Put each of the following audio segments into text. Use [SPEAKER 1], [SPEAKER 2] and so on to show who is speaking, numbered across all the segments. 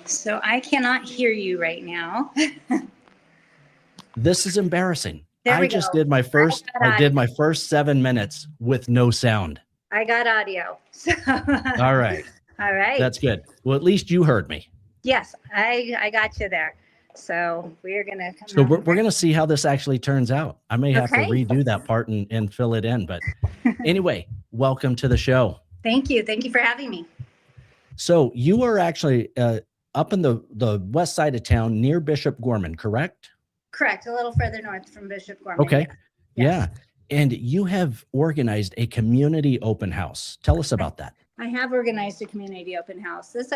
[SPEAKER 1] So I cannot hear you right now.
[SPEAKER 2] This is embarrassing.
[SPEAKER 1] There we
[SPEAKER 2] I just
[SPEAKER 1] go.
[SPEAKER 2] did my first, I did my first 7 minutes with no sound.
[SPEAKER 1] I got audio. So
[SPEAKER 2] All right.
[SPEAKER 1] All right.
[SPEAKER 2] That's good. Well, at least you heard me.
[SPEAKER 1] Yes, I got you there. So we're going to come
[SPEAKER 2] So
[SPEAKER 1] out
[SPEAKER 2] we're
[SPEAKER 1] here.
[SPEAKER 2] going to see how this actually turns out. I may have to redo that part and fill it in. But anyway, welcome to the show.
[SPEAKER 1] Thank you. Thank you for having me.
[SPEAKER 2] So you are actually up in the west side of town near Bishop Gorman, correct?
[SPEAKER 1] Correct. A little further north from Bishop Gorman.
[SPEAKER 2] Okay.
[SPEAKER 1] Yes.
[SPEAKER 2] Yeah. And you have organized a community open house. Tell us about that.
[SPEAKER 1] I have organized a community open house. This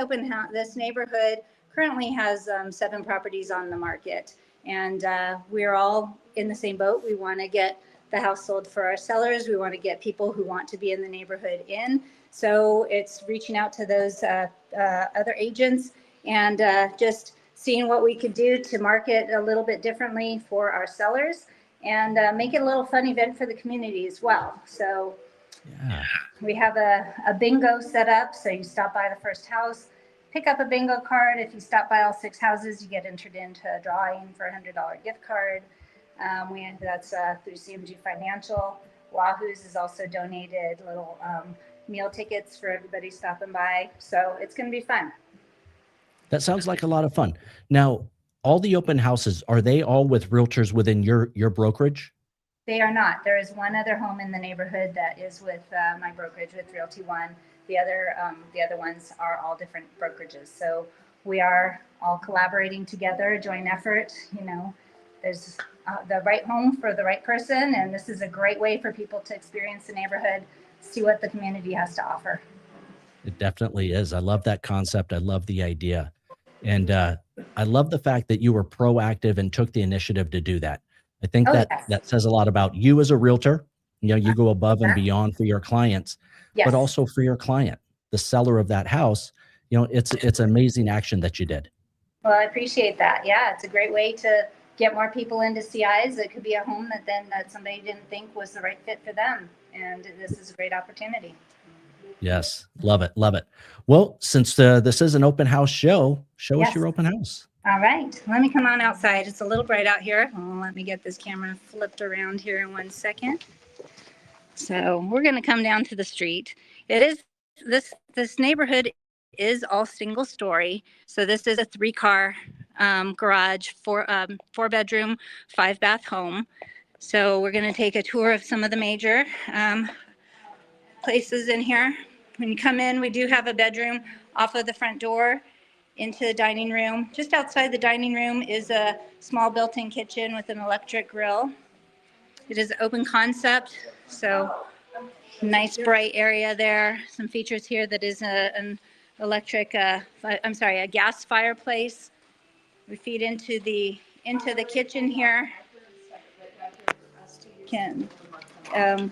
[SPEAKER 1] neighborhood currently has 7 properties on the market, and we're all in the same boat. We want to get the house sold for our sellers. We want to get people who want to be in the neighborhood in. So it's reaching out to those other agents and just seeing what we could do to market a little bit differently for our sellers and make it a little fun event for the community as well. So yeah. We have a bingo set up. So you stop by the first house, pick up a bingo card. If you stop by all 6 houses, you get entered into a drawing for a $100 gift card. That's through CMG Financial. Wahoo's is also donated little meal tickets for everybody stopping by. So it's going to be fun.
[SPEAKER 2] That sounds like a lot of fun. Now, all the open houses, are they all with realtors within your brokerage?
[SPEAKER 1] They are not. There is one other home in the neighborhood that is with my brokerage with Realty One. The other ones are all different brokerages. So we are all collaborating together, joint effort. You know, there's the right home for the right person, and this is a great way for people to experience the neighborhood, see what the community has to offer.
[SPEAKER 2] It definitely is. I love that concept. I love the idea. And I love the fact that you were proactive and took the initiative to do that. I think that says a lot about you as a realtor. You know, you go above and beyond for your clients, but also for your client, the seller of that house. You know, it's amazing action that you did.
[SPEAKER 1] Well, I appreciate that. Yeah, it's a great way to get more people into CIs. It could be a home that somebody didn't think was the right fit for them. And this is a great opportunity.
[SPEAKER 2] Yes. Love it. Love it. Well, since this is an open house show us your open house.
[SPEAKER 1] All right. Let me come on outside. It's a little bright out here. Let me get this camera flipped around here in 1 second. So we're going to come down to the street. It is this neighborhood is all single story. So this is a 3-car garage, 4-bedroom, 5-bath home. So we're going to take a tour of some of the major places in here. When you come in, we do have a bedroom off of the front door into the dining room. Just outside the dining room is a small built-in kitchen with an electric grill. It is open concept, so nice bright area there. Some features here that is a gas fireplace. We feed into the kitchen here.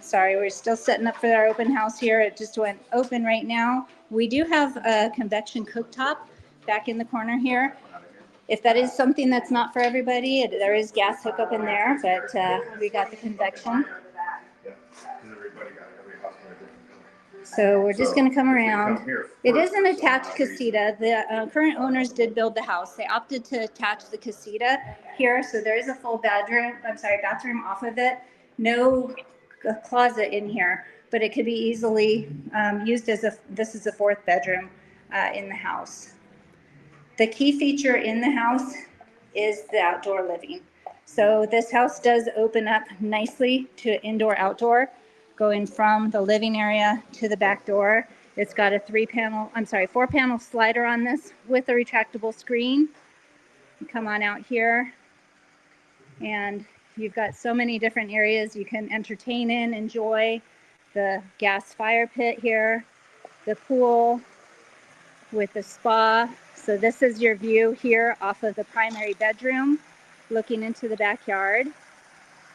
[SPEAKER 1] Sorry, we're still setting up for our open house here. It just went open right now. We do have a convection cooktop back in the corner here. If that is something that's not for everybody, there is gas hookup in there, but we got the convection. So we're just going to come around. It is an attached casita. The current owners did build the house. They opted to attach the casita here, so there is a full bathroom off of it. No closet in here, but it could be easily used this is a 4th bedroom in the house. The key feature in the house is the outdoor living. So this house does open up nicely to indoor-outdoor, going from the living area to the back door. It's got a 4-panel slider on this with a retractable screen. You come on out here, and you've got so many different areas you can entertain in, enjoy. The gas fire pit here, the pool with the spa. So this is your view here off of the primary bedroom, looking into the backyard.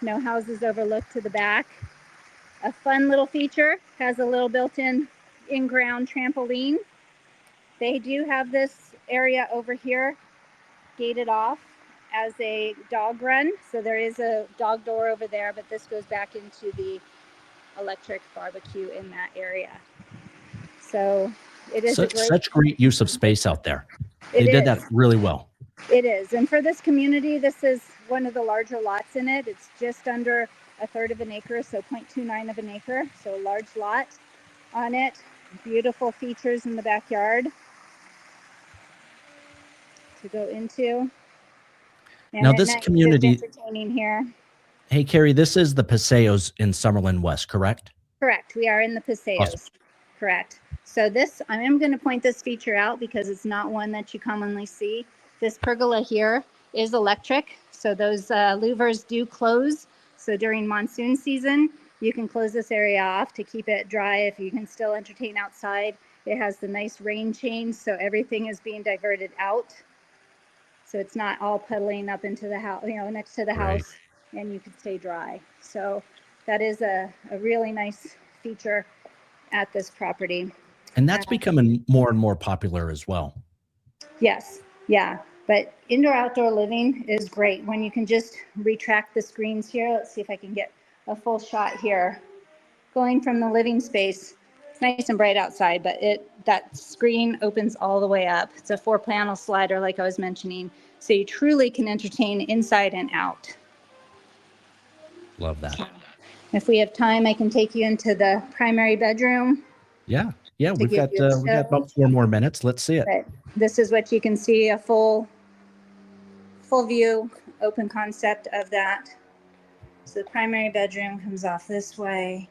[SPEAKER 1] No houses overlook to the back. A fun little feature, has a little built-in in-ground trampoline. They do have this area over here gated off as a dog run. So there is a dog door over there, but this goes back into the electric barbecue in that area. So it is a great.
[SPEAKER 2] Such great use of space out there.
[SPEAKER 1] They
[SPEAKER 2] did that really well.
[SPEAKER 1] It is. And for this community, this is one of the larger lots in it. It's just under a third of an acre, so 0.29 of an acre. So a large lot on it. Beautiful features in the backyard to go into. And
[SPEAKER 2] now this community,
[SPEAKER 1] just entertaining here.
[SPEAKER 2] Hey, Cari, this is the Paseos in Summerlin West, correct?
[SPEAKER 1] Correct. We are in the Paseos.
[SPEAKER 2] Awesome.
[SPEAKER 1] Correct. So this, I am going to point this feature out because it's not one that you commonly see. This pergola here is electric. So those louvers do close. So during monsoon season, you can close this area off to keep it dry if you can still entertain outside. It has the nice rain chains, so everything is being diverted out. So it's not all puddling up into the house, next to the house, and you can stay dry. So that is a really nice feature at this property.
[SPEAKER 2] And that's becoming more and more popular as well.
[SPEAKER 1] Yes. Yeah. But indoor outdoor living is great when you can just retract the screens here. Let's see if I can get a full shot here. Going from the living space, it's nice and bright outside, but that screen opens all the way up. It's a 4-panel slider like I was mentioning. So you truly can entertain inside and out.
[SPEAKER 2] Love that.
[SPEAKER 1] If we have time, I can take you into the primary bedroom.
[SPEAKER 2] Yeah. We've got about 4 more minutes. Let's see it.
[SPEAKER 1] But this is what you can see, a full view, open concept of that. So the primary bedroom comes off this way,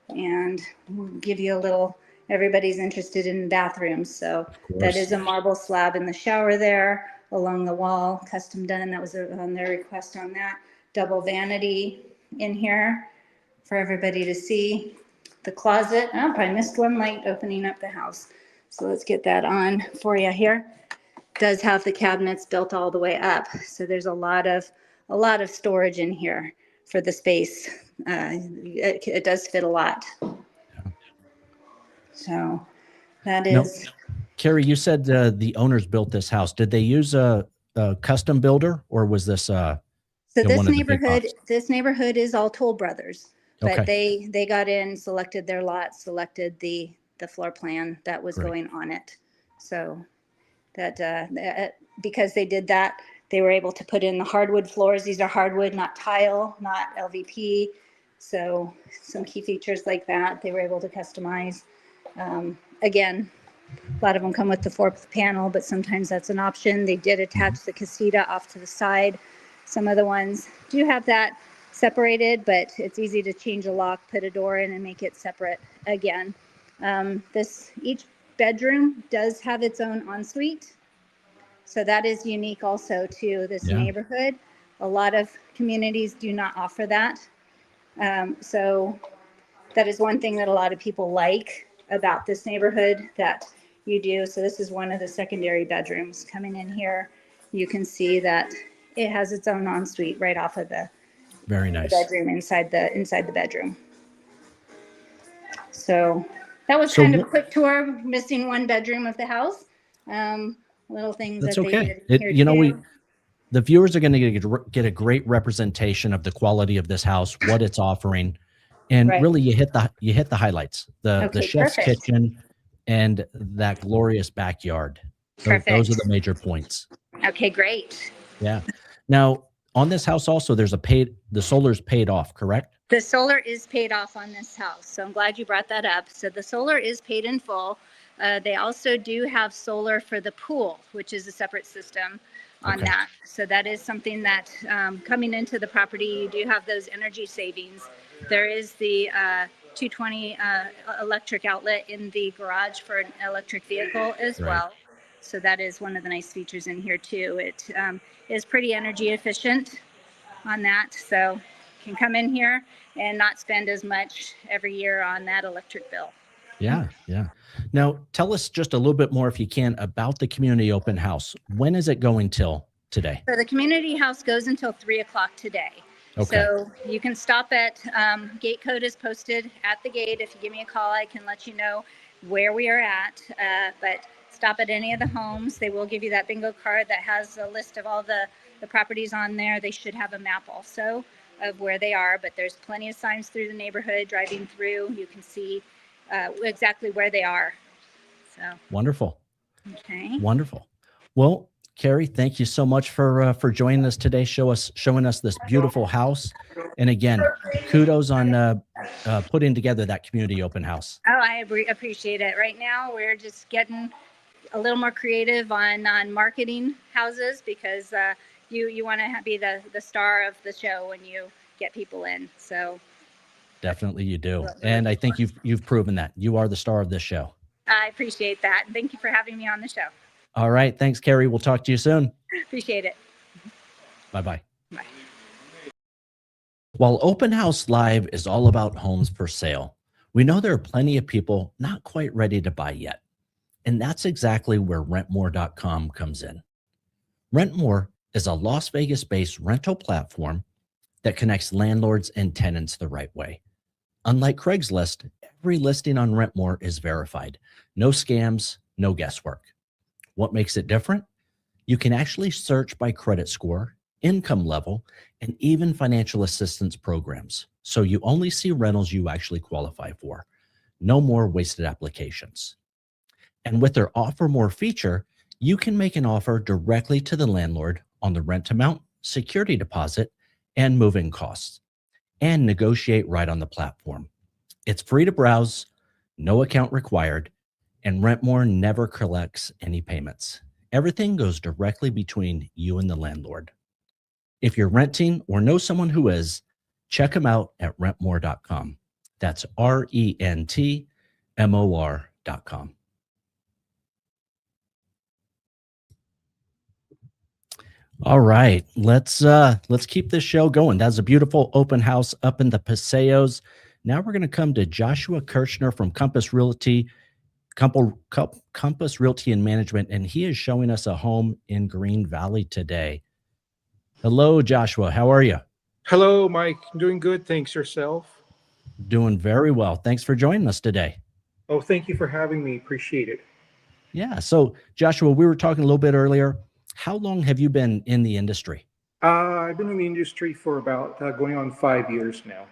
[SPEAKER 1] and we'll give you a little, everybody's interested in bathrooms. So that is a marble slab in the shower there along the wall, custom done. That was on their request on that. Double vanity in here for everybody to see. The closet, I missed one light opening up the house. So let's get that on for you here. Does have the cabinets built all the way up. So there's a lot of storage in here for the space. It does fit a lot. Yeah. So that is.
[SPEAKER 2] Now, Cari, you said the owners built this house. Did they use a custom builder, or was this? So
[SPEAKER 1] this neighborhood is all Toll Brothers. But they got in, selected their lot, selected the floor plan that was going on it. So that because they did that, they were able to put in the hardwood floors. These are hardwood, not tile, not LVP. So some key features like that they were able to customize. Again, a lot of them come with the 4th panel, but sometimes that's an option. They did attach the casita off to the side. Some of the ones do have that separated, but it's easy to change a lock, put a door in, and make it separate again. Each bedroom does have its own ensuite, so that is unique also to this neighborhood. A lot of communities do not offer that, so that is one thing that a lot of people like about this neighborhood that you do. So this is one of the secondary bedrooms coming in here. You can see that it has its own ensuite right off of the
[SPEAKER 2] very nice
[SPEAKER 1] bedroom inside the bedroom. So that was kind of a quick tour, missing one bedroom of the house. Little things
[SPEAKER 2] that's
[SPEAKER 1] that
[SPEAKER 2] okay.
[SPEAKER 1] They did here too.
[SPEAKER 2] The viewers are going to get a great representation of the quality of this house, what it's offering, and really you hit the highlights. The chef's kitchen and that glorious backyard. Those are the major points.
[SPEAKER 1] Okay, great.
[SPEAKER 2] Yeah. Now, on this house also, the solar's paid off, correct?
[SPEAKER 1] The solar is paid off on this house. So I'm glad you brought that up. So the solar is paid in full. They also do have solar for the pool, which is a separate system on that. So that is something that coming into the property, you do have those energy savings. There is the 220 electric outlet in the garage for an electric vehicle as well. So that is one of the nice features in here too. It is pretty energy efficient on that. So you can come in here and not spend as much every year on that electric bill.
[SPEAKER 2] Yeah. Now, tell us just a little bit more, if you can, about the community open house. When is it going till today?
[SPEAKER 1] So the community house goes until 3:00 today. So you can stop at, gate code is posted at the gate. If you give me a call, I can let you know where we are at. But stop at any of the homes. They will give you that bingo card that has a list of all the properties on there. They should have a map also of where they are, but there's plenty of signs through the neighborhood. Driving through, you can see exactly where they are. So
[SPEAKER 2] Wonderful.
[SPEAKER 1] okay.
[SPEAKER 2] Wonderful. Well, Cari, thank you so much for joining us today. Showing us this beautiful house. And again, kudos on putting together that community open house.
[SPEAKER 1] Oh, I appreciate it. Right now, we're just getting a little more creative on marketing houses because you want to be the star of the show when you get people in. So
[SPEAKER 2] definitely you do. And I think you've proven that. You are the star of this show.
[SPEAKER 1] I appreciate that. Thank you for having me on the show.
[SPEAKER 2] All right. Thanks, Cari. We'll talk to you soon.
[SPEAKER 1] Appreciate it.
[SPEAKER 2] Bye-bye.
[SPEAKER 1] Bye.
[SPEAKER 2] While Open House Live is all about homes for sale, we know there are plenty of people not quite ready to buy yet. And that's exactly where rentmore.com comes in. Rentmore is a Las Vegas-based rental platform that connects landlords and tenants the right way. Unlike Craigslist, every listing on Rentmore is verified. No scams, no guesswork. What makes it different? You can actually search by credit score, income level, and even financial assistance programs. So you only see rentals you actually qualify for. No more wasted applications. And with their Offer More feature, you can make an offer directly to the landlord on the rent amount, security deposit, and move-in costs, and negotiate right on the platform. It's free to browse, no account required, and Rentmore never collects any payments. Everything goes directly between you and the landlord. If you're renting or know someone who is, check them out at rentmore.com. That's RENTMOR.com. All right, let's keep this show going. That's a beautiful open house up in the Paseos. Now we're going to come to Joshua Kirchner from Compass Realty and Management, and he is showing us a home in Green Valley today. Hello, Joshua. How are you?
[SPEAKER 3] Hello, Mike. Doing good. Thanks. Yourself?
[SPEAKER 2] Doing very well. Thanks for joining us today.
[SPEAKER 3] Oh, thank you for having me. Appreciate it.
[SPEAKER 2] Yeah. So, Joshua, we were talking a little bit earlier. How long have you been in the industry?
[SPEAKER 3] I've been in the industry for about going on 5 years now.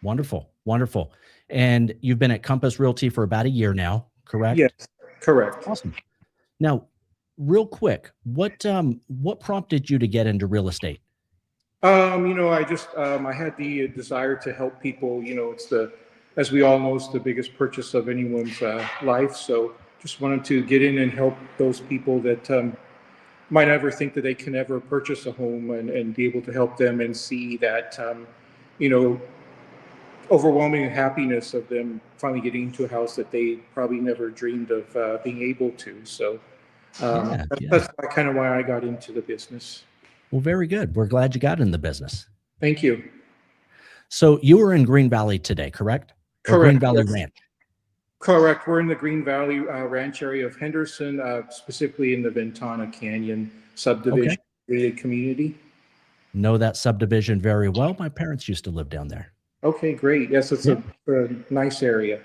[SPEAKER 2] Wonderful. Wonderful. And you've been at Compass Realty for about a year now, correct?
[SPEAKER 3] Yes, correct.
[SPEAKER 2] Awesome. Now, real quick, what prompted you to get into real estate?
[SPEAKER 3] I had the desire to help people. It's as we all know, it's the biggest purchase of anyone's life. So just wanted to get in and help those people that might never think that they can ever purchase a home and be able to help them and see that, overwhelming happiness of them finally getting into a house that they probably never dreamed of being able to. So that's kind of why I got into the business.
[SPEAKER 2] Well, very good. We're glad you got in the business.
[SPEAKER 3] Thank you.
[SPEAKER 2] So you were in Green Valley today, correct?
[SPEAKER 3] Correct.
[SPEAKER 2] Or Green Valley
[SPEAKER 3] Yes.
[SPEAKER 2] Ranch.
[SPEAKER 3] Correct. We're in the Green Valley Ranch area of Henderson, specifically in the Ventana Canyon subdivision community.
[SPEAKER 2] Know that subdivision very well. My parents used to live down there.
[SPEAKER 3] Okay, great. Yes, it's a nice area.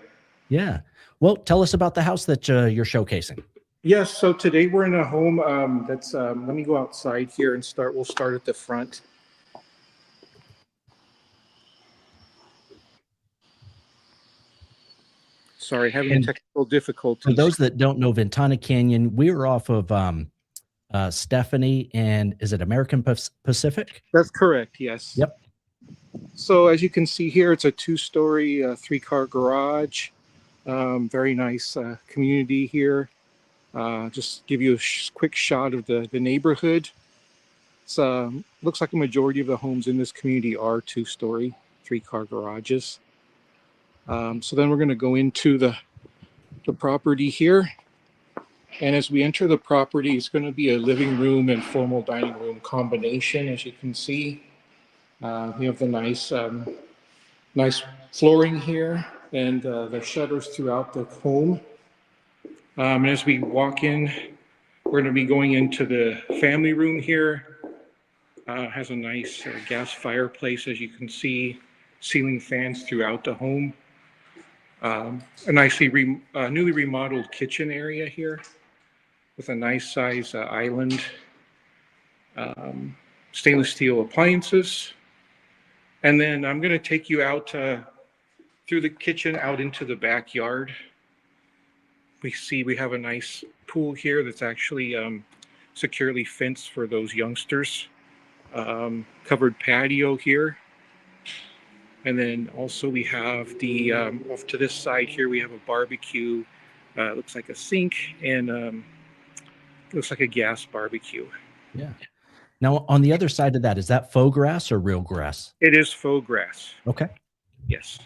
[SPEAKER 2] Yeah. Well, tell us about the house that you're showcasing.
[SPEAKER 3] Yes. So today we're in a home that's. Let me go outside here and start. We'll start at the front. Sorry, having technical difficulties.
[SPEAKER 2] For those that don't know Ventana Canyon, we are off of Stephanie and is it American Pacific?
[SPEAKER 3] That's correct. Yes.
[SPEAKER 2] Yep.
[SPEAKER 3] So as you can see here, it's a 2-story, 3-car garage. Very nice community here. Just give you a quick shot of the neighborhood. It's looks like a majority of the homes in this community are 2-story, 3-car garages. So then we're going to go into the property here. And as we enter the property, it's going to be a living room and formal dining room combination. As you can see, we have the nice flooring here and the shutters throughout the home. And as we walk in, we're going to be going into the family room here. Has a nice gas fireplace, as you can see, ceiling fans throughout the home. A nicely newly remodeled kitchen area here with a nice size island, stainless steel appliances. And then I'm going to take you out through the kitchen out into the backyard. We have a nice pool here that's actually securely fenced for those youngsters. Covered patio here. And then also we have the, off to this side here, we have a barbecue. Looks like a sink and looks like a gas barbecue.
[SPEAKER 2] Yeah. Now, on the other side of that, is that faux grass or real grass?
[SPEAKER 3] It is faux grass.
[SPEAKER 2] Okay.
[SPEAKER 3] Yes.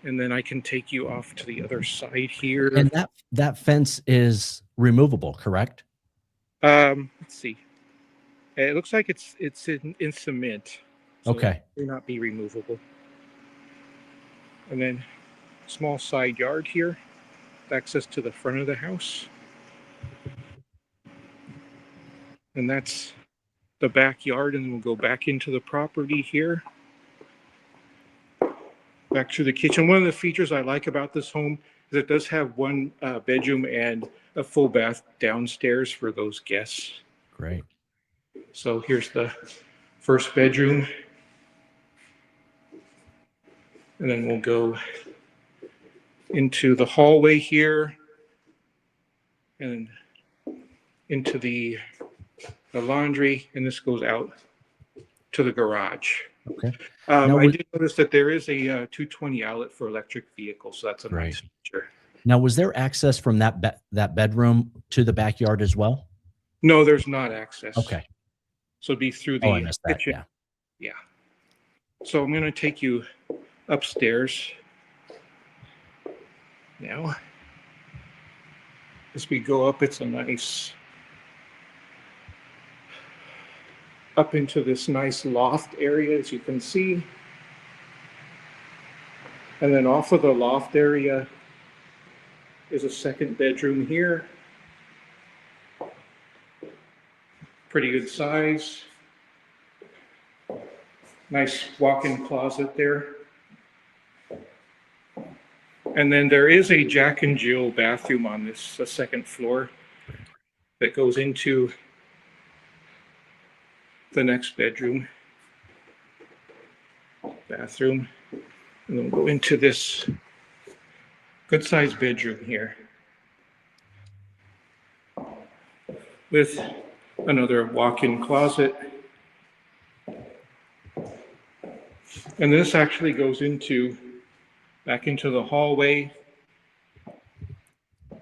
[SPEAKER 3] And then I can take you off to the other side here.
[SPEAKER 2] And that fence is removable, correct?
[SPEAKER 3] Let's see. It looks like it's in cement. So
[SPEAKER 2] Okay.
[SPEAKER 3] it may not be removable. And then small side yard here, access to the front of the house. And that's the backyard, and we'll go back into the property here. Back to the kitchen. One of the features I like about this home is it does have one bedroom and a full bath downstairs for those guests.
[SPEAKER 2] Great.
[SPEAKER 3] So here's the first bedroom. And then we'll go into the hallway here and into the laundry, and this goes out to the garage.
[SPEAKER 2] Okay.
[SPEAKER 3] I did notice that there is a 220 outlet for electric vehicles, so that's a nice feature.
[SPEAKER 2] Now, was there access from that bedroom to the backyard as well?
[SPEAKER 3] No, there's not access.
[SPEAKER 2] Okay.
[SPEAKER 3] So it'd be through the
[SPEAKER 2] I missed that.
[SPEAKER 3] kitchen.
[SPEAKER 2] Yeah.
[SPEAKER 3] Yeah. So I'm going to take you upstairs now. As we go up, it's a nice, up into this nice loft area, as you can see. And then off of the loft area is a second bedroom here. Pretty good size. Nice walk-in closet there. And then there is a Jack and Jill bathroom on this second floor that goes into the next bedroom, bathroom. And then we'll go into this good sized bedroom here with another walk-in closet. And this actually goes back into the hallway,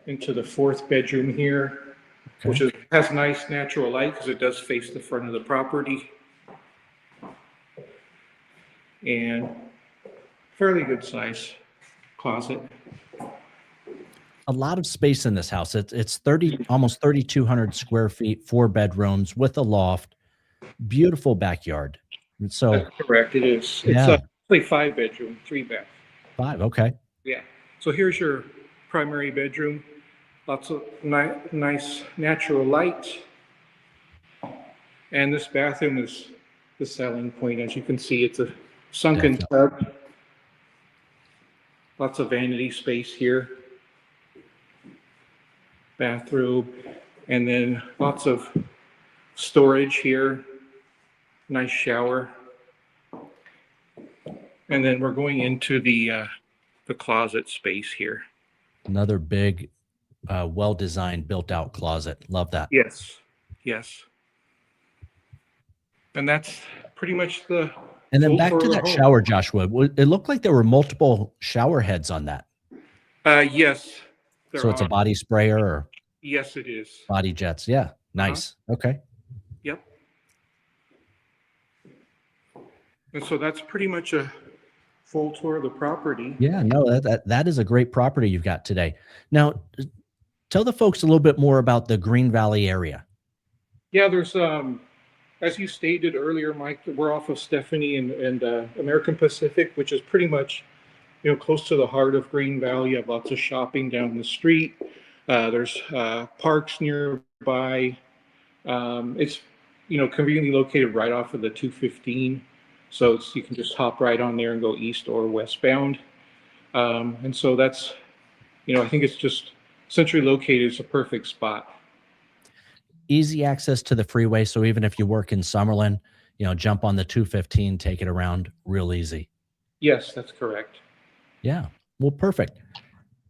[SPEAKER 3] into the fourth bedroom here, which has nice natural light because it does face the front of the property. And fairly good size closet.
[SPEAKER 2] A lot of space in this house. It's almost 3,200 square feet, 4 bedrooms with a loft, beautiful backyard. And so
[SPEAKER 3] that's correct. It is. It's actually 5 bedroom, 3 bath.
[SPEAKER 2] 5. Okay.
[SPEAKER 3] Yeah. So here's your primary bedroom. Lots of nice natural light. And this bathroom is the selling point. As you can see, it's a sunken tub. Lots of vanity space here. Bathroom. And then lots of storage here. Nice shower. And then we're going into the closet space here.
[SPEAKER 2] Another big, well-designed, built-out closet. Love that.
[SPEAKER 3] Yes, yes. And that's pretty much the.
[SPEAKER 2] And then back to that shower, Joshua. It looked like there were multiple shower heads on that.
[SPEAKER 3] Yes.
[SPEAKER 2] So it's a body sprayer or?
[SPEAKER 3] Yes, it is.
[SPEAKER 2] Body jets. Yeah. Nice. Okay.
[SPEAKER 3] Yep. And so that's pretty much a full tour of the property.
[SPEAKER 2] Yeah, no, that is a great property you've got today. Now, tell the folks a little bit more about the Green Valley area. Yeah,
[SPEAKER 3] there's, as you stated earlier, Mike, we're off of Stephanie and American Pacific, which is pretty much, close to the heart of Green Valley. You have lots of shopping down the street. There's parks nearby. It's, conveniently located right off of the 215. So you can just hop right on there and go east or westbound. And so that's, I think it's just centrally located. It's a perfect spot.
[SPEAKER 2] Easy access to the freeway. So even if you work in Summerlin, jump on the 215, take it around real easy.
[SPEAKER 3] Yes, that's correct.
[SPEAKER 2] Yeah. Well, perfect.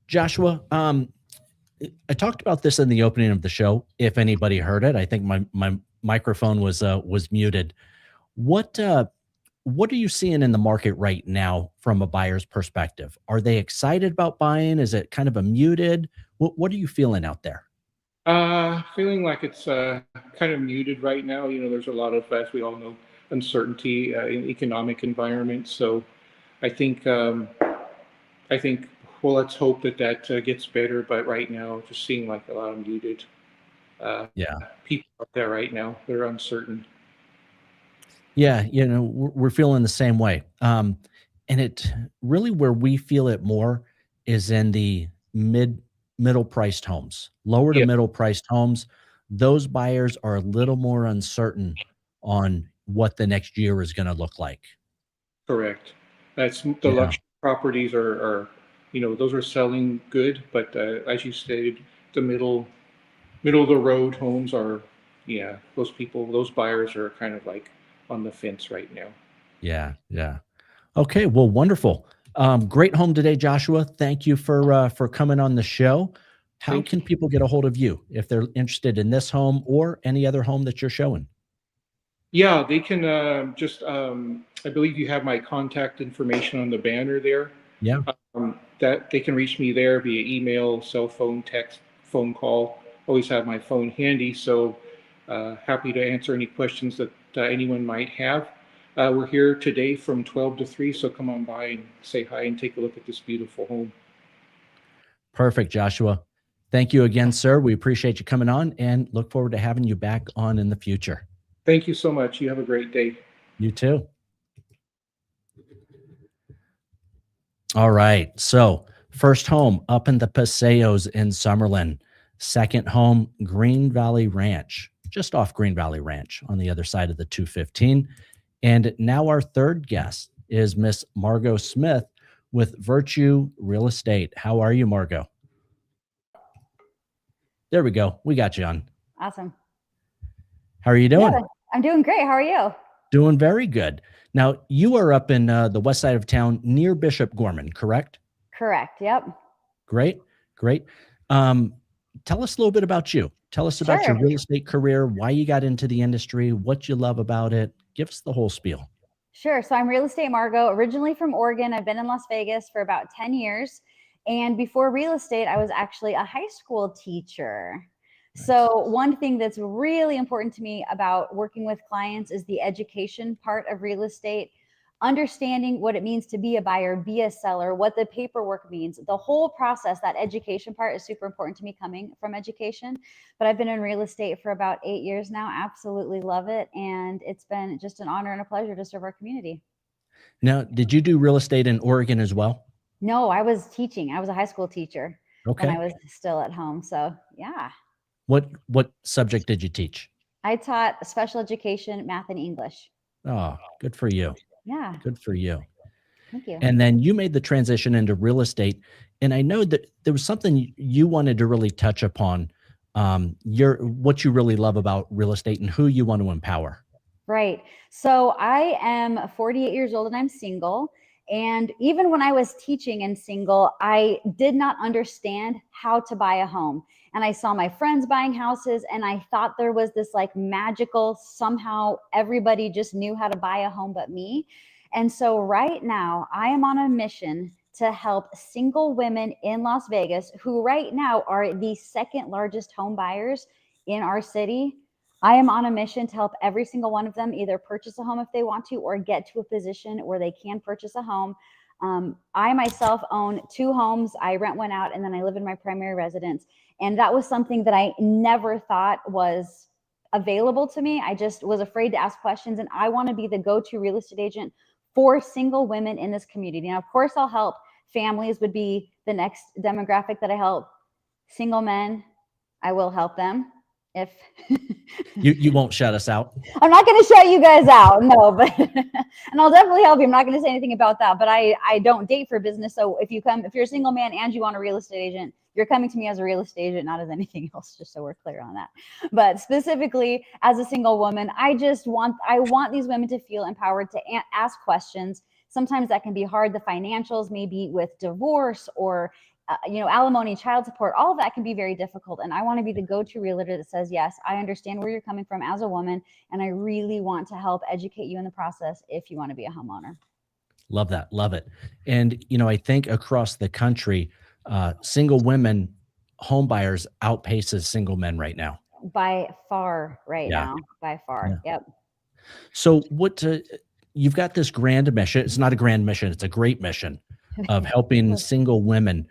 [SPEAKER 2] Joshua, I talked about this in the opening of the show. If anybody heard it, I think my microphone was muted. What are you seeing in the market right now from a buyer's perspective? Are they excited about buying? Is it kind of a muted? What are you feeling out there?
[SPEAKER 3] Feeling like it's kind of muted right now. There's a lot of, as we all know, uncertainty in economic environment. So I think I think well, let's hope that gets better. But right now, just seeing like a lot of muted
[SPEAKER 2] Yeah.
[SPEAKER 3] people out there right now. They're uncertain.
[SPEAKER 2] Yeah, we're feeling the same way. And it really where we feel it more is in the middle priced homes, lower to
[SPEAKER 3] Yeah,
[SPEAKER 2] middle priced homes. Those buyers are a little more uncertain on what the next year is going to look like.
[SPEAKER 3] correct. That's the
[SPEAKER 2] Yeah.
[SPEAKER 3] luxury properties are those are selling good, but as you stated, the middle of the road homes are, yeah, those buyers are kind of like on the fence right now.
[SPEAKER 2] Yeah. Yeah. Okay. Well, wonderful. Great home today, Joshua. Thank you for coming on the show. How
[SPEAKER 3] Thank
[SPEAKER 2] can
[SPEAKER 3] you.
[SPEAKER 2] people get a hold of you if they're interested in this home or any other home that you're showing?
[SPEAKER 3] Yeah, they can I believe you have my contact information on the banner there.
[SPEAKER 2] Yeah.
[SPEAKER 3] That they can reach me there via email, cell phone, text, phone call. Always have my phone handy, so happy to answer any questions that anyone might have. We're here today from 12 to 3, so come on by and say hi and take a look at this beautiful home.
[SPEAKER 2] Perfect, Joshua. Thank you again, sir. We appreciate you coming on and look forward to having you back on in the future.
[SPEAKER 3] Thank you so much. You have a great day.
[SPEAKER 2] You too. All right. So, first home up in the Paseos in Summerlin. Second home, Green Valley Ranch, just off Green Valley Ranch on the other side of the 215. And now our third guest is Miss Margo Smith with Virtue Real Estate. How are you, Margo? There we go. We got you on.
[SPEAKER 1] Awesome.
[SPEAKER 2] How are you doing?
[SPEAKER 1] Yeah, I'm doing great. How are you?
[SPEAKER 2] Doing very good. Now, you are up in the west side of town near Bishop Gorman, correct?
[SPEAKER 1] Correct. Yep.
[SPEAKER 2] Great. Great. Tell us a little bit about you. Tell us about your
[SPEAKER 1] Sure.
[SPEAKER 2] real estate career, why you got into the industry, what you love about it. Give us the whole spiel.
[SPEAKER 1] Sure. So I'm Real Estate Margo, originally from Oregon. I've been in Las Vegas for about 10 years. And before real estate, I was actually a high school teacher.
[SPEAKER 2] Nice.
[SPEAKER 1] So one thing that's really important to me about working with clients is the education part of real estate, understanding what it means to be a buyer, be a seller, what the paperwork means. The whole process, that education part is super important to me coming from education. But I've been in real estate for about 8 years now. Absolutely love it. And it's been just an honor and a pleasure to serve our community.
[SPEAKER 2] Now, did you do real estate in Oregon as well?
[SPEAKER 1] No, I was teaching. I was a high school teacher when I
[SPEAKER 2] Okay.
[SPEAKER 1] was still at home. So yeah,
[SPEAKER 2] What subject did you teach?
[SPEAKER 1] I taught special education, math, and English.
[SPEAKER 2] Oh, good for you.
[SPEAKER 1] Yeah,
[SPEAKER 2] Good for you.
[SPEAKER 1] thank you.
[SPEAKER 2] And then you made the transition into real estate. And I know that there was something you wanted to really touch upon, what you really love about real estate and who you want to empower.
[SPEAKER 1] Right. So I am 48 years old and I'm single. And even when I was teaching and single, I did not understand how to buy a home. And I saw my friends buying houses and I thought there was this like magical, somehow everybody just knew how to buy a home but me. And so right now I am on a mission to help single women in Las Vegas who right now are the second largest home buyers in our city. I am on a mission to help every single one of them either purchase a home if they want to or get to a position where they can purchase a home. I myself own 2 homes. I rent one out and then I live in my primary residence. And that was something that I never thought was available to me. I just was afraid to ask questions. And I want to be the go-to real estate agent for single women in this community. Now, of course, I'll help families would be the next demographic that I help. Single men, I will help them. If
[SPEAKER 2] You won't shut us out.
[SPEAKER 1] I'm not going to shut you guys out, no, but and I'll definitely help you. I'm not going to say anything about that, but I don't date for business. So if you're a single man and you want a real estate agent, you're coming to me as a real estate agent, not as anything else, just so we're clear on that. But specifically as a single woman, I want these women to feel empowered to ask questions,
[SPEAKER 4] sometimes that can be hard. The financials, maybe with divorce or alimony, child support, all of that can be very difficult. And I want to be the go-to realtor that says, yes, I understand where you're coming from as a woman, and I really want to help educate you in the process if you want to be a homeowner.
[SPEAKER 2] Love that. Love it. And, I think across the country, single women home buyers outpaces single men right now.
[SPEAKER 4] By far now, by far.
[SPEAKER 2] Yeah.
[SPEAKER 4] Yep.
[SPEAKER 2] So you've got this grand mission. It's not a grand mission. It's a great mission of helping single women.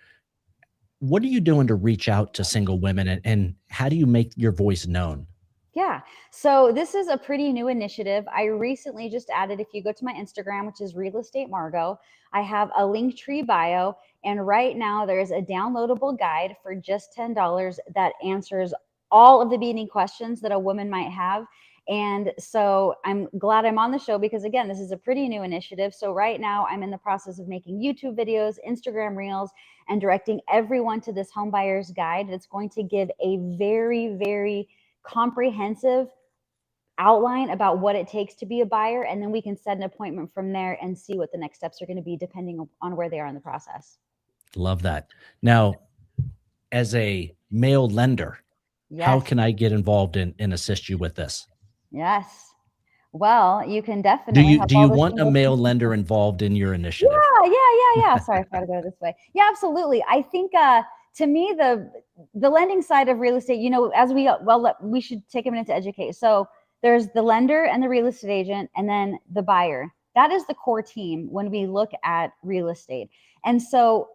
[SPEAKER 2] What are you doing to reach out to single women, and how do you make your voice known?
[SPEAKER 4] Yeah. So this is a pretty new initiative. I recently just added, if you go to my Instagram, which is Real Estate Margo, I have a Linktree bio. And right now there's a downloadable guide for just $10 that answers all of the beginning questions that a woman might have. And so I'm glad I'm on the show because, again, this is a pretty new initiative. So right now I'm in the process of making YouTube videos, Instagram Reels, and directing everyone to this home buyer's guide. That's going to give a very, very comprehensive outline about what it takes to be a buyer. And then we can set an appointment from there and see what the next steps are going to be depending on where they are in the process.
[SPEAKER 2] Love that. Now, as a male lender, how can I get involved and assist you with this?
[SPEAKER 4] Yes. Well, you can definitely.
[SPEAKER 2] Do you want a male lender involved in your initiative?
[SPEAKER 4] Yeah. Sorry, I forgot to go this way. Yeah, absolutely. I think to me, the lending side of real estate, as we should take a minute to educate. So there's the lender and the real estate agent, and then the buyer. That is the core team when we look at real estate. And so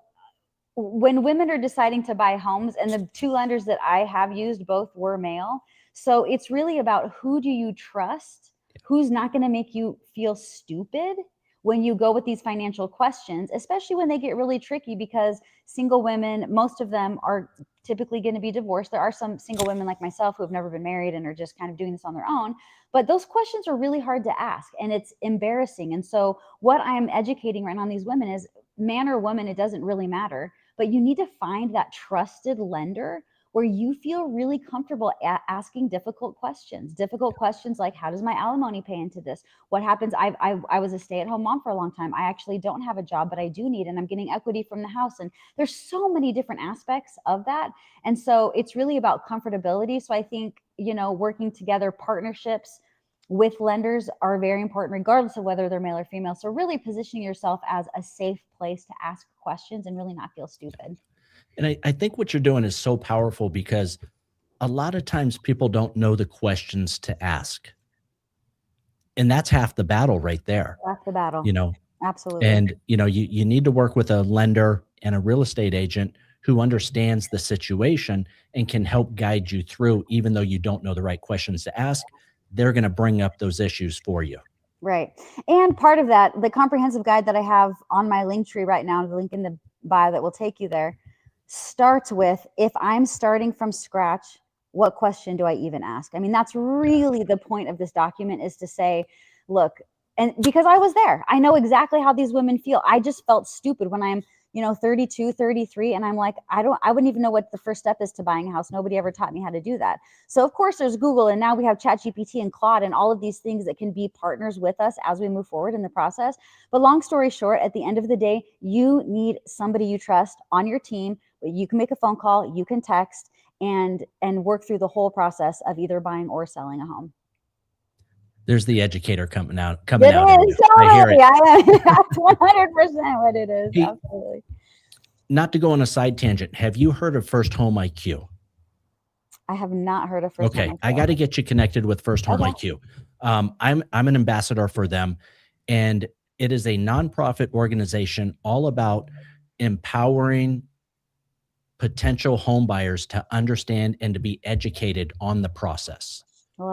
[SPEAKER 4] when women are deciding to buy homes, and the two lenders that I have used, both were male. So it's really about who do you trust, who's not going to make you feel stupid when you go with these financial questions, especially when they get really tricky, because single women, most of them are typically going to be divorced. There are some single women like myself who have never been married and are just kind of doing this on their own. But those questions are really hard to ask, and it's embarrassing. And so what I'm educating right now on these women is, man or woman, it doesn't really matter, but you need to find that trusted lender where you feel really comfortable asking difficult questions like, how does my alimony pay into this? What happens? I was a stay-at-home mom for a long time. I actually don't have a job, but I do need, and I'm getting equity from the house. And there's so many different aspects of that. And so it's really about comfortability. So I think, working together, partnerships with lenders are very important, regardless of whether they're male or female. So really positioning yourself as a safe place to ask questions and really not feel stupid.
[SPEAKER 2] And I think what you're doing is so powerful, because a lot of times people don't know the questions to ask. And that's half the battle right there.
[SPEAKER 4] Half the battle. Absolutely.
[SPEAKER 2] And, you need to work with a lender and a real estate agent who understands the situation and can help guide you through, even though you don't know the right questions to ask. They're going to bring up those issues for you.
[SPEAKER 4] Right. And part of that, the comprehensive guide that I have on my Linktree right now, the link in the bio that will take you there, starts with, if I'm starting from scratch, what question do I even ask? I mean, that's really the point of this document, is to say, look, and because I was there, I know exactly how these women feel. I just felt stupid when I'm 32, 33. And I'm like, I wouldn't even know what the first step is to buying a house. Nobody ever taught me how to do that. So of course there's Google, and now we have ChatGPT and Claude and all of these things that can be partners with us as we move forward in the process. But long story short, at the end of the day, you need somebody you trust on your team. You can make a phone call, you can text, and work through the whole process of either buying or selling a home.
[SPEAKER 2] There's the educator coming out.
[SPEAKER 4] It is,
[SPEAKER 2] I hear it.
[SPEAKER 4] That's 100% what it is.
[SPEAKER 2] Hey,
[SPEAKER 4] absolutely.
[SPEAKER 2] Not to go on a side tangent, have you heard of First Home IQ?
[SPEAKER 4] I have not heard of First Home IQ.
[SPEAKER 2] Okay, I got to get you connected with First Home IQ. I'm an ambassador for them, and it is a nonprofit organization all about empowering potential home buyers to understand and to be educated on the process.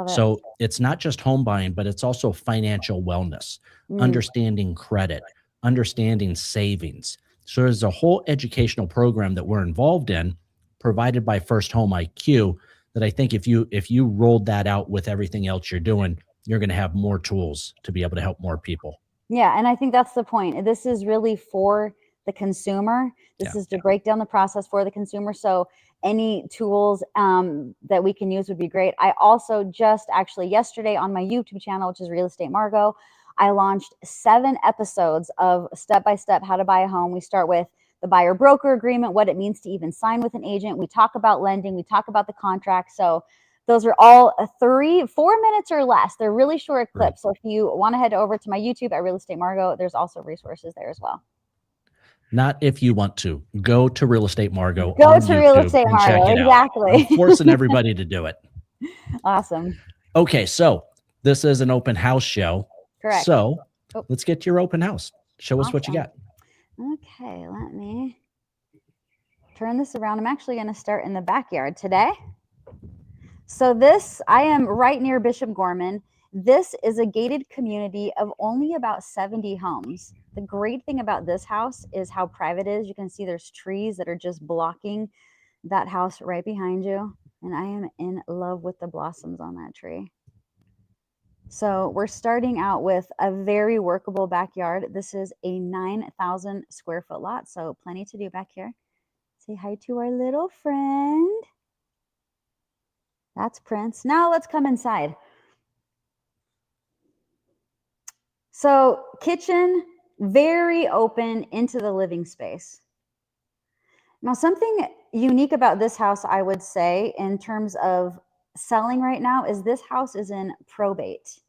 [SPEAKER 2] So it's not just home buying, but it's also financial wellness, understanding credit, understanding savings. So there's a whole educational program that we're involved in, provided by First Home IQ, that I think if you rolled that out with everything else you're doing, you're going to have more tools to be able to help more people.
[SPEAKER 4] Yeah, and I think that's the point. This is really for the consumer. This is to break down the process for the consumer. So any tools that we can use would be great. I also just actually yesterday on my YouTube channel, which is Real Estate Margo, I launched 7 episodes of step-by-step how to buy a home. We start with the buyer broker agreement, what it means to even sign with an agent. We talk about lending. We talk about the contract. So those are all 3-4 minutes or less. They're really short clips. So if you want to head over to my YouTube at Real Estate Margo, there's also resources there as well.
[SPEAKER 2] Not if you want to. Go to Real Estate Margo
[SPEAKER 4] Go
[SPEAKER 2] on
[SPEAKER 4] to
[SPEAKER 2] YouTube
[SPEAKER 4] Real Estate
[SPEAKER 2] and check
[SPEAKER 4] Margo.
[SPEAKER 2] it out.
[SPEAKER 4] Exactly.
[SPEAKER 2] I'm forcing everybody to do it.
[SPEAKER 4] Awesome.
[SPEAKER 2] Okay, so this is an open house show.
[SPEAKER 4] Correct.
[SPEAKER 2] So let's get to your open house. Show us what you got.
[SPEAKER 4] Okay, let me turn this around. I'm actually going to start in the backyard today. So I am right near Bishop Gorman. This is a gated community of only about 70 homes. The great thing about this house is how private it is. You can see there's trees that are just blocking that house right behind you. And I am in love with the blossoms on that tree. So we're starting out with a very workable backyard. This is a 9,000 square foot lot, so plenty to do back here. Say hi to our little friend. That's Prince. Now let's come inside. So kitchen, very open into the living space. Now something unique about this house, I would say, in terms of selling right now, is this house is in probate.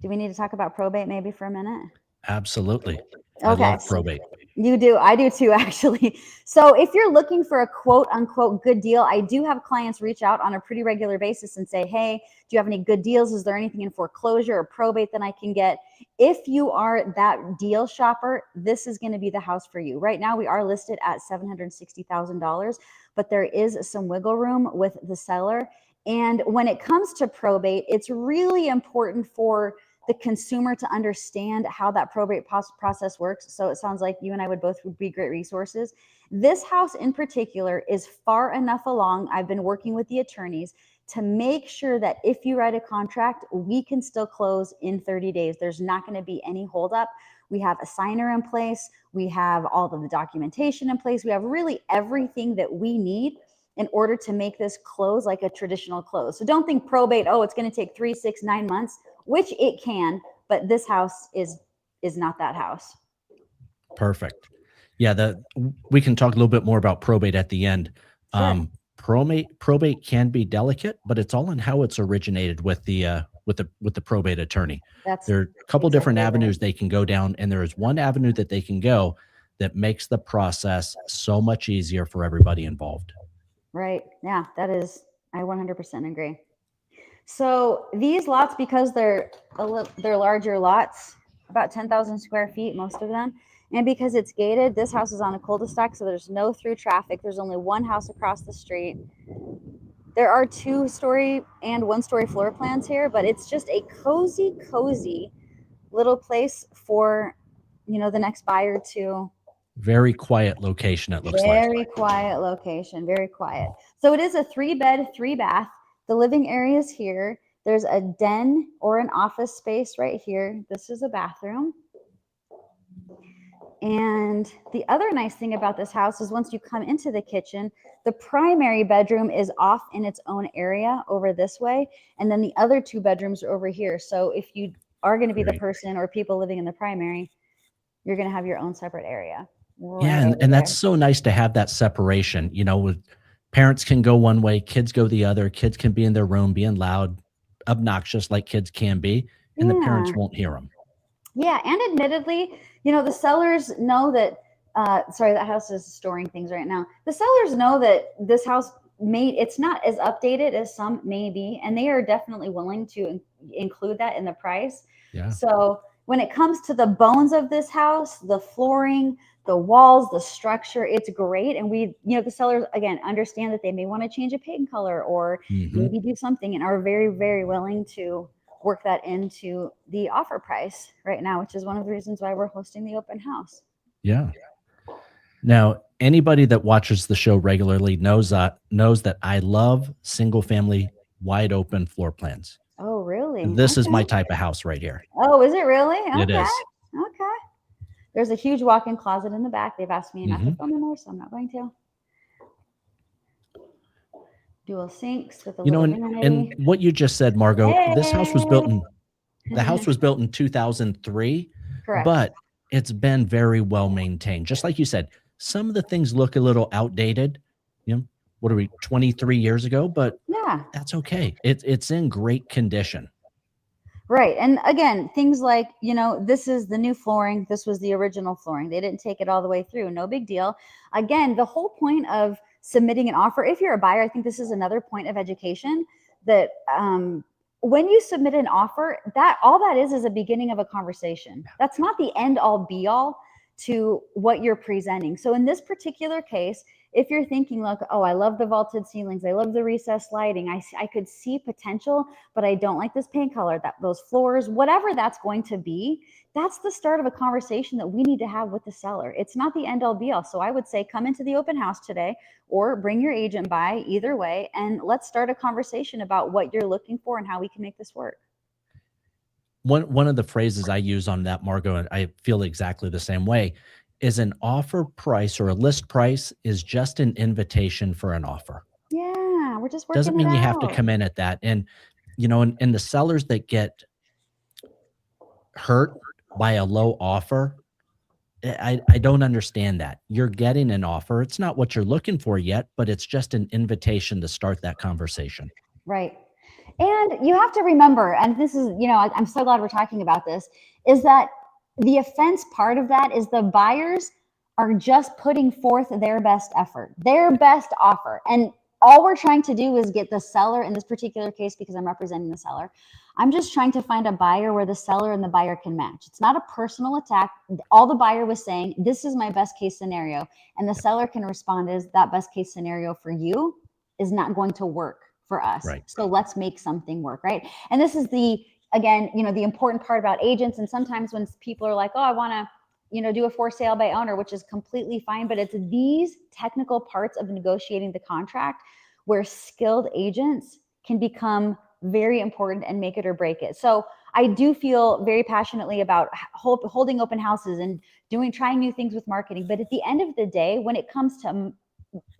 [SPEAKER 4] Do we need to talk about probate maybe for a minute?
[SPEAKER 2] Absolutely.
[SPEAKER 4] Okay.
[SPEAKER 2] I love probate.
[SPEAKER 4] You do. I do too, actually. So if you're looking for a quote unquote good deal, I do have clients reach out on a pretty regular basis and say, hey, do you have any good deals? Is there anything in foreclosure or probate that I can get? If you are that deal shopper, this is going to be the house for you. Right now, we are listed at $760,000, but there is some wiggle room with the seller. And when it comes to probate, it's really important for the consumer to understand how that probate process works. So it sounds like you and I would both be great resources. This house in particular is far enough along. I've been working with the attorneys to make sure that if you write a contract, we can still close in 30 days. There's not going to be any holdup. We have a signer in place. We have all of the documentation in place. We have really everything that we need in order to make this close like a traditional close. So don't think probate, oh, it's going to take 3, 6, 9 months, which it can, but this house is not that house.
[SPEAKER 2] Perfect. Yeah, we can talk a little bit more about probate at the end.
[SPEAKER 4] Sure.
[SPEAKER 2] Probate can be delicate, but it's all in how it's originated with the probate attorney. There are a couple different avenues they can go down, and there is one avenue that they can go that makes the process so much easier for everybody involved.
[SPEAKER 4] Right. Yeah, that is, I 100% agree. So these lots, because they're larger lots, about 10,000 square feet, most of them. And because it's gated, this house is on a cul-de-sac, so there's no through traffic. There's only one house across the street. There are 2-story and 1-story floor plans here, but it's just a cozy little place for, the next buyer to.
[SPEAKER 2] Very quiet location, it looks like.
[SPEAKER 4] Very quiet location, very quiet. So it is a 3-bed, 3-bath. The living area is here. There's a den or an office space right here. This is a bathroom. And the other nice thing about this house is once you come into the kitchen, the primary bedroom is off in its own area over this way. And then the other 2 bedrooms are over here. So if you are going to be the person or people living in the primary, you're going to have your own separate area.
[SPEAKER 2] Yeah, and that's so nice to have that separation. With parents can go one way, kids go the other. Kids can be in their room being loud, obnoxious like kids can be, and the parents won't hear them.
[SPEAKER 4] Yeah, and admittedly, the sellers know that, that house is storing things right now. The sellers know that this house it's not as updated as some may be, and they are definitely willing to include that in the price.
[SPEAKER 2] Yeah.
[SPEAKER 4] So when it comes to the bones of this house, the flooring, the walls, the structure, it's great. And the sellers, again, understand that they may want to change a paint color or maybe do something and are very, very willing to work that into the offer price right now, which is one of the reasons why we're hosting the open house.
[SPEAKER 2] Yeah. Now, anybody that watches the show regularly knows that I love single family wide open floor plans.
[SPEAKER 4] Oh, really?
[SPEAKER 2] This is my type of house right here.
[SPEAKER 4] Oh, is it really? Okay.
[SPEAKER 2] It is.
[SPEAKER 4] Okay. There's a huge walk-in closet in the back. They've asked me not to film in there, so I'm not going to. Dual sinks with a little vanity.
[SPEAKER 2] And what you just said, Margo, this house was built in The house was built in 2003,
[SPEAKER 4] Correct.
[SPEAKER 2] but it's been very well maintained. Just like you said, some of the things look a little outdated. You know, what are we, 23 years ago? But
[SPEAKER 4] yeah,
[SPEAKER 2] that's okay. It's in great condition.
[SPEAKER 4] right. And again, things like, you know, this is the new flooring. This was the original flooring. They didn't take it all the way through. No big deal. Again, the whole point of submitting an offer, if you're a buyer, I think this is another point of education that when you submit an offer, that all that is a beginning of a conversation. That's not the end all be all to what you're presenting. So in this particular case, if you're thinking, look, oh, I love the vaulted ceilings, I love the recessed lighting, I could see potential, but I don't like this paint color, those floors, whatever that's going to be, that's the start of a conversation that we need to have with the seller. It's not the end all be all. So I would say come into the open house today or bring your agent by, either way, and let's start a conversation about what you're looking for and how we can make this work.
[SPEAKER 2] One of the phrases I use on that, Margo, and I feel exactly the same way, is an offer price or a list price is just an invitation for an offer.
[SPEAKER 4] Yeah, we're just working
[SPEAKER 2] Doesn't mean
[SPEAKER 4] it
[SPEAKER 2] you
[SPEAKER 4] out.
[SPEAKER 2] have to come in at that. And, you know, and the sellers that get hurt by a low offer, I don't understand that. You're getting an offer. It's not what you're looking for yet, but it's just an invitation to start that conversation.
[SPEAKER 4] Right. And you have to remember, and this is, you know, I'm so glad we're talking about this, is that the offense part of that is the buyers are just putting forth their best effort, their best offer. And all we're trying to do is get the seller, in this particular case, because I'm representing the seller, I'm just trying to find a buyer where the seller and the buyer can match. It's not a personal attack. All the buyer was saying, this is my best case scenario. And the seller can respond as that best case scenario for you is not going to work for us.
[SPEAKER 2] Right.
[SPEAKER 4] So let's make something work, right? And this is the, again, you know, the important part about agents. And sometimes when people are like, oh, I want to, you know, do a for sale by owner, which is completely fine, but it's these technical parts of negotiating the contract where skilled agents can become very important and make it or break it. So I do feel very passionately about holding open houses and trying new things with marketing. But at the end of the day, when it comes to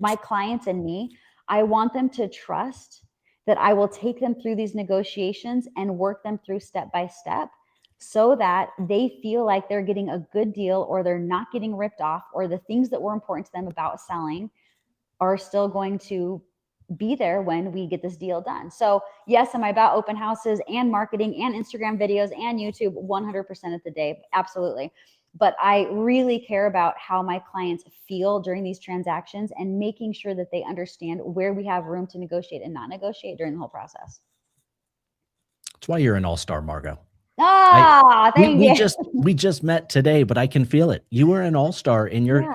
[SPEAKER 4] my clients and me, I want them to trust that I will take them through these negotiations and work them through step by step so that they feel like they're getting a good deal or they're not getting ripped off, or the things that were important to them about selling are still going to be there when we get this deal done. So yes, am I about open houses and marketing and Instagram videos and YouTube 100% of the day? Absolutely. But I really care about how my clients feel during these transactions and making sure that they understand where we have room to negotiate and not negotiate during the whole process.
[SPEAKER 2] That's why you're an all-star, Margo.
[SPEAKER 4] Thank you.
[SPEAKER 2] We just met today, but I can feel it. You are an all-star in
[SPEAKER 4] you.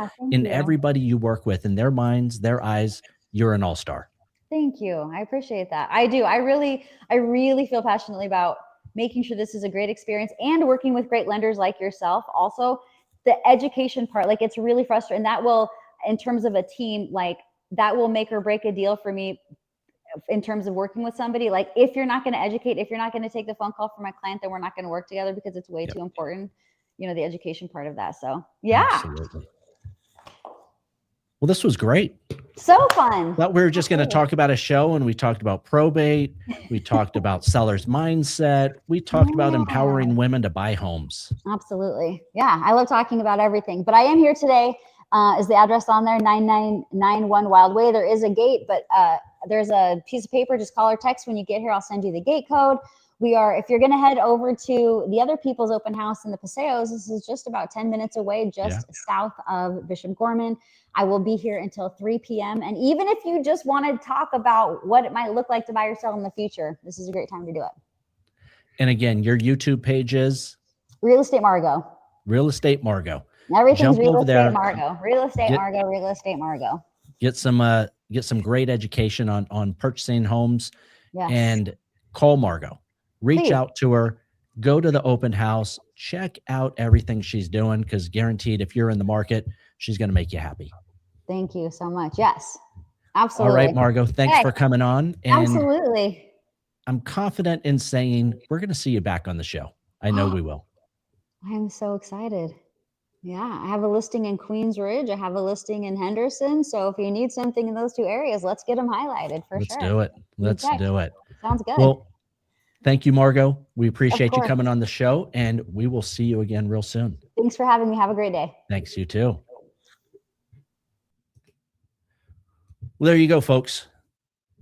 [SPEAKER 2] everybody you work with, in their minds, their eyes, you're an all-star.
[SPEAKER 4] Thank you. I appreciate that. I do. I really feel passionately about making sure this is a great experience and working with great lenders like yourself. Also, the education part, like it's really frustrating. That will, in terms of a team, like that will make or break a deal for me in terms of working with somebody. Like if you're not going to educate, if you're not going to take the phone call from my client, then we're not going to work together because it's way too important, you know, the education part of that. So yeah.
[SPEAKER 2] Absolutely. Well, this was great.
[SPEAKER 4] So fun.
[SPEAKER 2] Thought we were just going to talk about a show, and we talked about probate. We talked about sellers' mindset. We talked about empowering women to buy homes.
[SPEAKER 4] Absolutely. Yeah. I love talking about everything, but I am here today. Is the address on there? 9991 Wild Way. There is a gate, but there's a piece of paper. Just call or text when you get here. I'll send you the gate code. If you're going to head over to the other people's open house in the Paseos, this is just about 10 minutes away, south of Bishop Gorman. I will be here until 3 p.m. And even if you just want to talk about what it might look like to buy or sell in the future, this is a great time to do it.
[SPEAKER 2] And again, your YouTube page is?
[SPEAKER 4] Real Estate Margo.
[SPEAKER 2] Real Estate Margo.
[SPEAKER 4] Everything's Real Estate Margo. Real Estate Margo. Real Estate Margo.
[SPEAKER 2] Get some great education on purchasing homes.
[SPEAKER 4] Yes.
[SPEAKER 2] And call Margo. Reach out to her, go to the open house, check out everything she's doing, because guaranteed if you're in the market, she's going to make you happy.
[SPEAKER 4] Thank you so much. Yes, absolutely.
[SPEAKER 2] All right, Margo, thanks for coming on. And
[SPEAKER 4] absolutely.
[SPEAKER 2] I'm confident in saying we're going to see you back on the show. I know we will.
[SPEAKER 4] I'm so excited. Yeah, I have a listing in Queensridge. I have a listing in Henderson. So if you need something in those two areas, let's get them highlighted for sure.
[SPEAKER 2] Let's do it. Let's do it.
[SPEAKER 4] Sounds good.
[SPEAKER 2] Well, Thank you, Margo. We
[SPEAKER 4] Of
[SPEAKER 2] appreciate you
[SPEAKER 4] course.
[SPEAKER 2] coming on the show, and we will see you again real soon.
[SPEAKER 4] Thanks for having me. Have a great day.
[SPEAKER 2] Thanks, you too. Well, there you go, folks.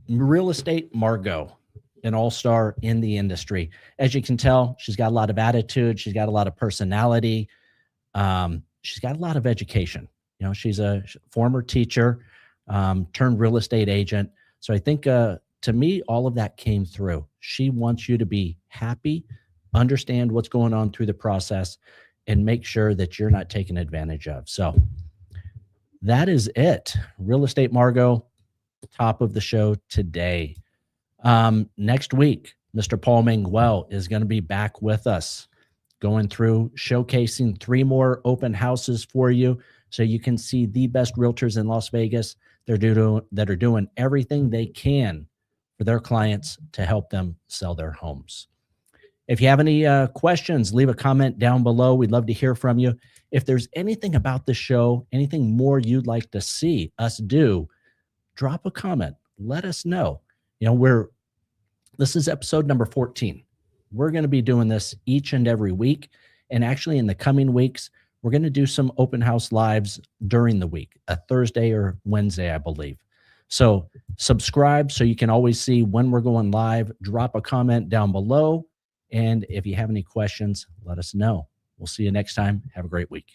[SPEAKER 2] Real Estate Margo, an all-star in the industry. As you can tell, she's got a lot of attitude. She's got a lot of personality. She's got a lot of education. You know, she's a former teacher, turned real estate agent. So I think, to me, all of that came through. She wants you to be happy, understand what's going on through the process, and make sure that you're not taken advantage of. So that is it. Real Estate Margo, top of the show today. Next week, Mr. Paul Manguel is going to be back with us, going through, showcasing 3 more open houses for you so you can see the best realtors in Las Vegas that are doing everything they can for their clients to help them sell their homes. If you have any questions, leave a comment down below. We'd love to hear from you. If there's anything about the show, anything more you'd like to see us do, drop a comment. Let us know. You know, this is episode number 14. We're going to be doing this each and every week. And actually in the coming weeks, we're going to do some open house lives during the week, a Thursday or Wednesday, I believe. So subscribe so you can always see when we're going live. Drop a comment down below. And if you have any questions, let us know. We'll see you next time. Have a great week.